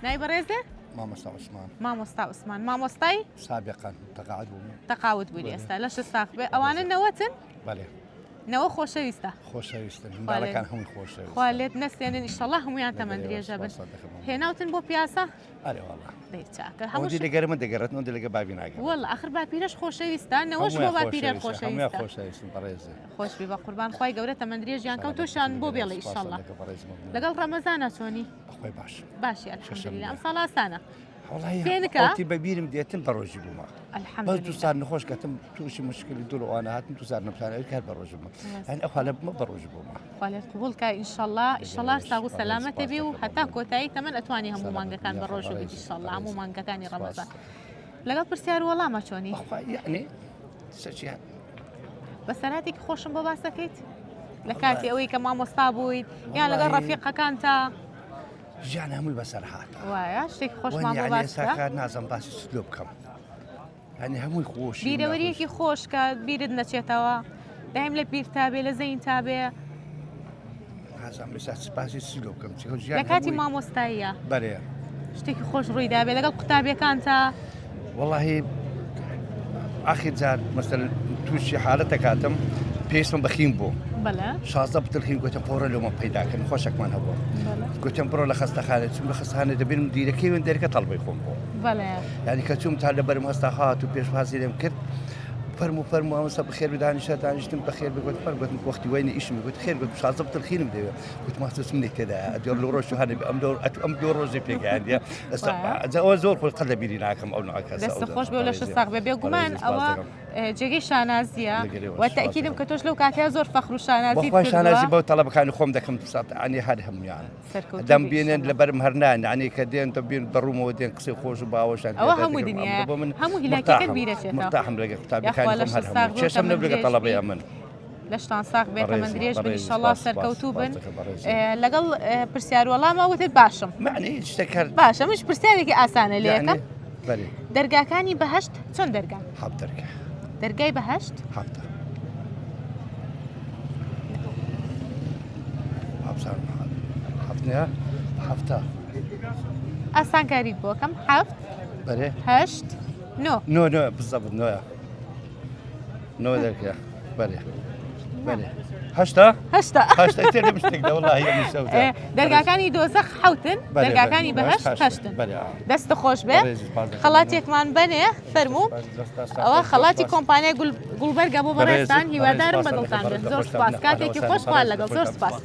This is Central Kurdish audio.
نایبە ڕێزێ؟ مامۆستا عوسمان. مامۆستا عوسمان. مامۆستای سابقا تقاعد بووم. تەقاوت بووی ئێستا لە شستاق بێ ئەوانە نەوەتن؟ بەڵێ. نەوە خۆشەویستە. خۆشەویستن. منداڵەکان هەمووی خۆشەویستن. خوا لێت نەستێنن ئیشەڵڵا هەموویان تەمەن درێژە بن. هێناوتن بۆ پیاسە؟ ئەرێ وەڵڵا. دەی چاکە ئەوەندی لەگەرە من دەگەڕێت ئەوەندی لەگە بابی ناگەڕێت. وەڵڵا ئاخر باپیرەش خۆشەویستە نەوەش بۆ باپیرە خۆشەویستە. هەموویان خۆشەویستن بەڕێزێ. خۆشبی بە قوربان خوای گەورە تەمەن درێژیان کەوت تۆشان بۆ بێڵێ ئیشەڵڵا. لەگەڵ ڕەمەزانە چۆنی؟ خۆی باش. باشی ئەلحەمدولیلا ئەم ساڵ ئاسانە. وڵی ئەوتی بەبیرم دێتم بە ڕۆژی بوومە. الحەمدولیلا. بەس دووسار نەخۆش کەتم تووشی مشکلی دوور ئەوانە هاتم دووسار نەمتوانێت کار بە ڕۆژ بوومە. هەن ئەو حالە بمە بە ڕۆژ بوومە. خوا لێت قبوڵ کە ئیشەڵڵا ئیشەڵڵا ساغ و سەلامەتێ بێ و هەتا کۆتایی تەمەن ئەتوانی هەموو مانگەکان بە ڕۆژ بێت ئیشەڵڵا هەموو مانگەکانی ڕەمەزان. لەگەڵ پرسیار وەڵامە چۆنی؟ یعنی سەچیان. بەسەراتێکی خۆشم بۆ باسەکەیت؟ لە کاتی ئەوەی کە مامۆستا بوویت یان لەگەڵ ڕەفیقەکان تا ژیان هەمووی بەسەر هاتە. وایە شتێکی خۆشمان بۆ باسکە؟ کار نازم باسی سلۆ بکەم. هەنی هەمووی خۆش. بیرەوەریەکی خۆش کە بیرت نەچێتەوە دایم لە بیر تابێ لە زەین تابێ. نازم لەسەر سپاسی سلۆ بکەم. لە کاتی مامۆستاییە بەرێ. شتێکی خۆش ڕووی دابێ لەگەڵ قوتابیەکان تا والله آخر جار مثلا تووشی حالەتە کاتم پێویستم بەخیم بوو. بەڵێ. 16 بتڵخیم گوتم پۆرە لەومە پەیداکردن خۆشێکمان هەبوو. گوتم بڕۆ لە خەستەخانە چوم لە خەستەخانە دەبێنم دیرەکەی من دەرکە تەڵبەی خۆم بوو. بەڵێ. یعنی کە چوم تا لەبەرم هەستا هات و پێشوازی لێم کرد فەرمو ئەوەسە بەخێر بدانیشە دانیشتم بەخێر بگوت فەر گوتم وەختی وەینە ئیشم گوت خێر گوت 16 بتڵخینم دەوێت گوت ماستەسم لێکەدا ئەدۆر لە ڕۆژ هەنە ئەم دۆ ڕۆژێ پێگەیاندە ئەوە زۆر خۆش قەت لە بیری ناکەم ئەو نوعەکە دەستە خۆش بێ لە شستاق بێ بێگومان ئەوە جێگەی شانازیە وەتەکیدم کە تۆش لەو کاتەیە زۆر فەخر و شانازی بەخوای شانازی بەو تەڵەبەکانی خۆم دەکەم عنی هەر هەمویان دەم بێنێن لەبەرم هەرنان عنی کە دێن دە بێن بەڕوومەوە دێن قسەی خۆش و باوەشان ئەوە هەموو دنیا هەموو هیلاکەکەت بیرەچێتەوە مرتاحم لەگە قوتابیەکانی خۆم هەر هەموو چێشەم لە بلگە تەڵەبەی ئەمن لە شتانساق بێت تەمەن درێژ بن ئیشەڵڵا سەرکەوتوو بن لەگەڵ پرسیار وەڵامە وتت باشم معنی شتێک باشە منش پرسیارێکی ئاسانە لێ یەکەم بەێ دەرگاکانی بەهەشت چۆن دەرگان حەب دەرگا دەرگای بەهەشت هەفتە هەفتە ئاسان کاریت بۆ کەم هەفت بەێ هەشت نۆ بزەبت نۆە نۆ دەرگا بەێ هەشتا دەرگاکانی دۆزەخ حوتن دەرگاکانی بەهەشت هەشتن دەستە خۆش بێ خەڵاتێکمان بنێ فەرموو ئەوە خەڵاتی کۆمپانیای گوڵبەرگە بۆ بەڕێستان هیوادارم بەدڵتان بێت زۆر سپاس کاتێکی خۆشخوال لەگەڵ زۆر سپاس.